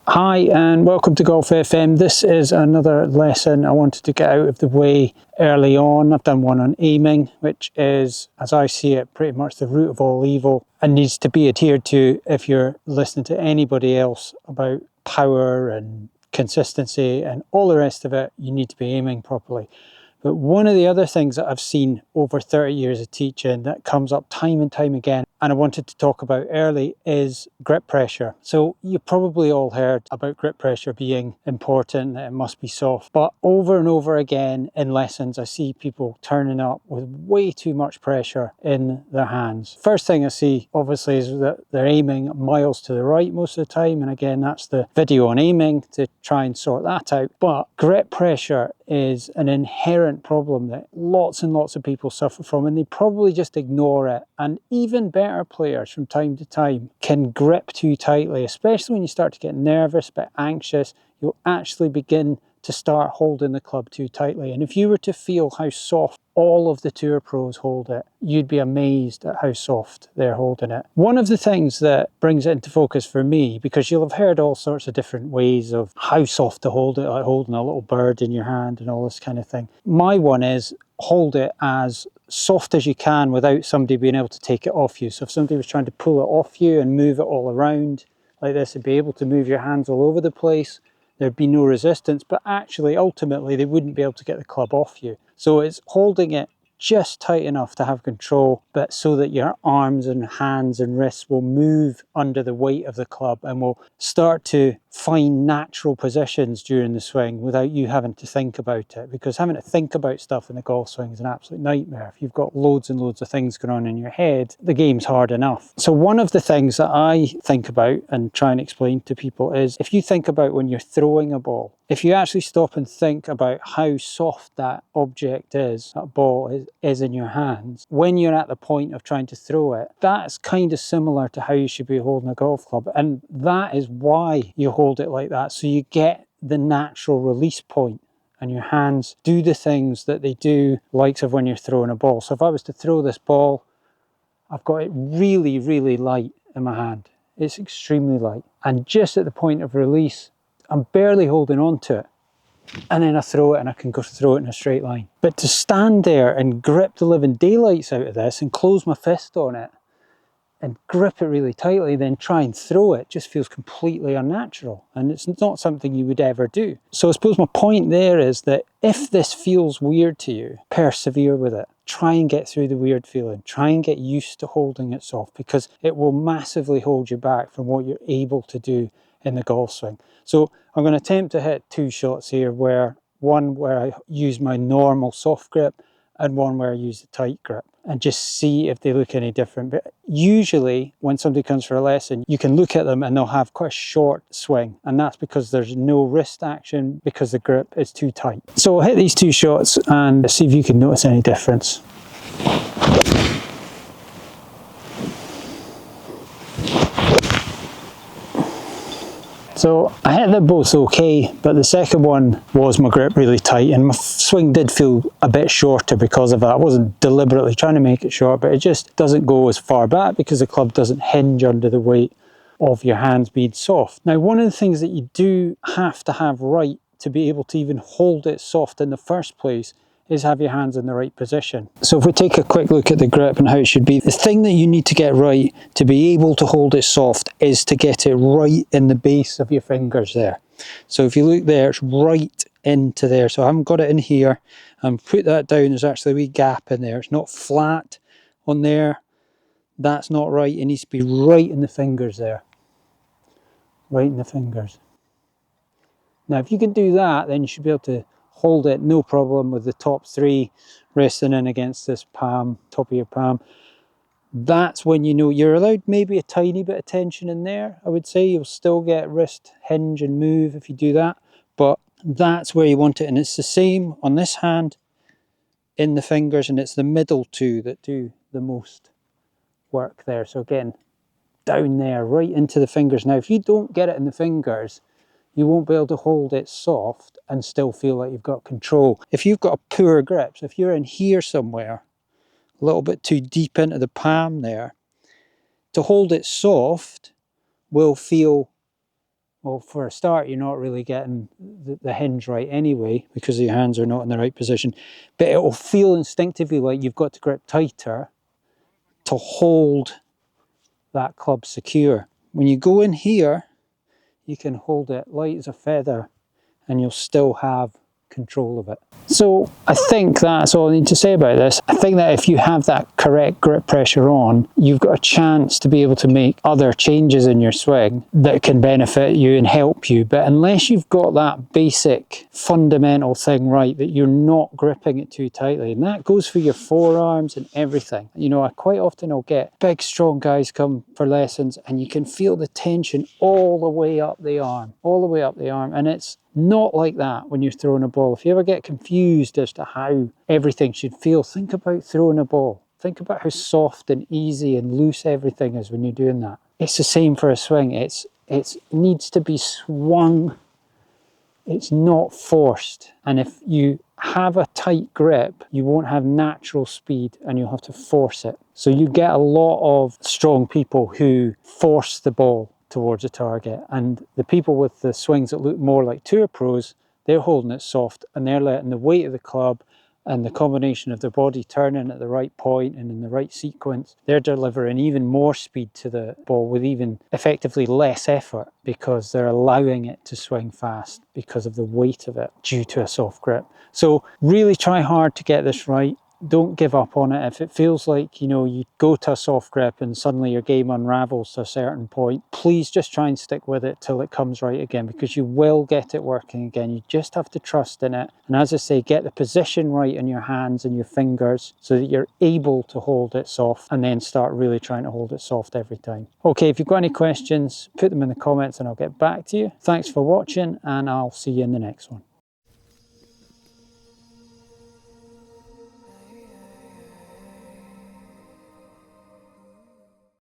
Hi and welcome to Golf FM. This is another lesson I wanted to get out of the way early on. I've done one on aiming, which is, as I see it, pretty much the root of all evil and needs to be adhered to if you're listening to anybody else about power and consistency and all the rest of it. You need to be aiming properly. But one of the other things that I've seen over 30 years of teaching that comes up time and time again, and I wanted to talk about early, is grip pressure. So you've probably all heard about grip pressure being important, that it must be soft. But over and over again in lessons, I see people turning up with way too much pressure in their hands. First thing I see, obviously, is that they're aiming miles to the right most of the time. And again, that's the video on aiming to try and sort that out. But grip pressure is an inherent problem that lots and lots of people suffer from, and they probably just ignore it. And even better players from time to time can grip too tightly, especially when you start to get nervous, a bit anxious. You'll actually begin to start holding the club too tightly. And if you were to feel how soft all of the tour pros hold it, you'd be amazed at how soft they're holding it. One of the things that brings it into focus for me, because you'll have heard all sorts of different ways of how soft to hold it, like holding a little bird in your hand and all this kind of thing. My one is hold it as soft as you can without somebody being able to take it off you. So if somebody was trying to pull it off you and move it all around like this, it'd be able to move your hands all over the place. There'd be no resistance, but actually, ultimately, they wouldn't be able to get the club off you. So it's holding it just tight enough to have control, but so that your arms and hands and wrists will move under the weight of the club and will start to find natural positions during the swing without you having to think about it. Because having to think about stuff in the golf swing is an absolute nightmare. If you've got loads and loads of things going on in your head, the game's hard enough. So one of the things that I think about and try and explain to people is, if you think about when you're throwing a ball, if you actually stop and think about how soft that object is, that ball is in your hands, when you're at the point of trying to throw it, that's kind of similar to how you should be holding a golf club. And that is why you hold it like that. So you get the natural release point and your hands do the things that they do, likes of when you're throwing a ball. So if I was to throw this ball, I've got it really, really light in my hand. It's extremely light. And just at the point of release, I'm barely holding on to it. And then I throw it and I can go throw it in a straight line. But to stand there and grip the living daylights out of this and close my fist on it and grip it really tightly, then try and throw it, just feels completely unnatural. And it's not something you would ever do. So I suppose my point there is that if this feels weird to you, persevere with it. Try and get through the weird feeling. Try and get used to holding it soft, because it will massively hold you back from what you're able to do in the golf swing. So I'm going to attempt to hit two shots here, one where I use my normal soft grip and one where I use the tight grip, and just see if they look any different. But usually when somebody comes for a lesson, you can look at them and they'll have quite a short swing, and that's because there's no wrist action, because the grip is too tight. So I'll hit these two shots and see if you can notice any difference. So I hit them both okay, but the second one was my grip really tight, and my swing did feel a bit shorter because of that. I wasn't deliberately trying to make it short, but it just doesn't go as far back because the club doesn't hinge under the weight of your hands being soft. Now, one of the things that you do have to have right to be able to even hold it soft in the first place is have your hands in the right position. So if we take a quick look at the grip and how it should be, the thing that you need to get right to be able to hold it soft is to get it right in the base of your fingers there. So if you look there, it's right into there. So I haven't got it in here. Put that down, there's actually a wee gap in there. It's not flat on there. That's not right. It needs to be right in the fingers there. Right in the fingers. Now if you can do that, then you should be able to hold it no problem with the top three resting in against this palm, top of your palm. That's when you know you're allowed maybe a tiny bit of tension in there. I would say you'll still get wrist hinge and move if you do that, but that's where you want it. And it's the same on this hand in the fingers, and it's the middle two that do the most work there. So again, down there, right into the fingers. Now if you don't get it in the fingers, you won't be able to hold it soft and still feel like you've got control. If you've got a poor grip, so if you're in here somewhere, a little bit too deep into the palm there, to hold it soft will feel Well, for a start, you're not really getting the hinge right anyway because your hands are not in the right position. But it will feel instinctively like you've got to grip tighter to hold that club secure. When you go in here, you can hold it light as a feather and you'll still have control of it. So I think that's all I need to say about this. I think that if you have that correct grip pressure on, you've got a chance to be able to make other changes in your swing that can benefit you and help you. But unless you've got that basic fundamental thing right, that you're not gripping it too tightly, and that goes for your forearms and everything. You know, I quite often will get big strong guys come for lessons and you can feel the tension all the way up the arm, and it's not like that when you're throwing a ball. If you ever get confused as to how everything should feel, think about throwing a ball. Think about how soft and easy and loose everything is when you're doing that. It's the same for a swing. It needs to be swung. It's not forced. And if you have a tight grip, you won't have natural speed and you'll have to force it. So you get a lot of strong people who force the ball towards a target, and the people with the swings that look more like tour pros, they're holding it soft and they're letting the weight of the club and the combination of their body turning at the right point and in the right sequence, they're delivering even more speed to the ball with even effectively less effort because they're allowing it to swing fast because of the weight of it due to a soft grip. So really try hard to get this right. Don't give up on it. If it feels like, you know, you go to a soft grip and suddenly your game unravels to a certain point, please just try and stick with it till it comes right again, because you will get it working again. You just have to trust in it. And as I say, get the position right in your hands and your fingers so that you're able to hold it soft, and then start really trying to hold it soft every time. Okay, if you've got any questions, put them in the comments and I'll get back to you. Thanks for watching, and I'll see you in the next one.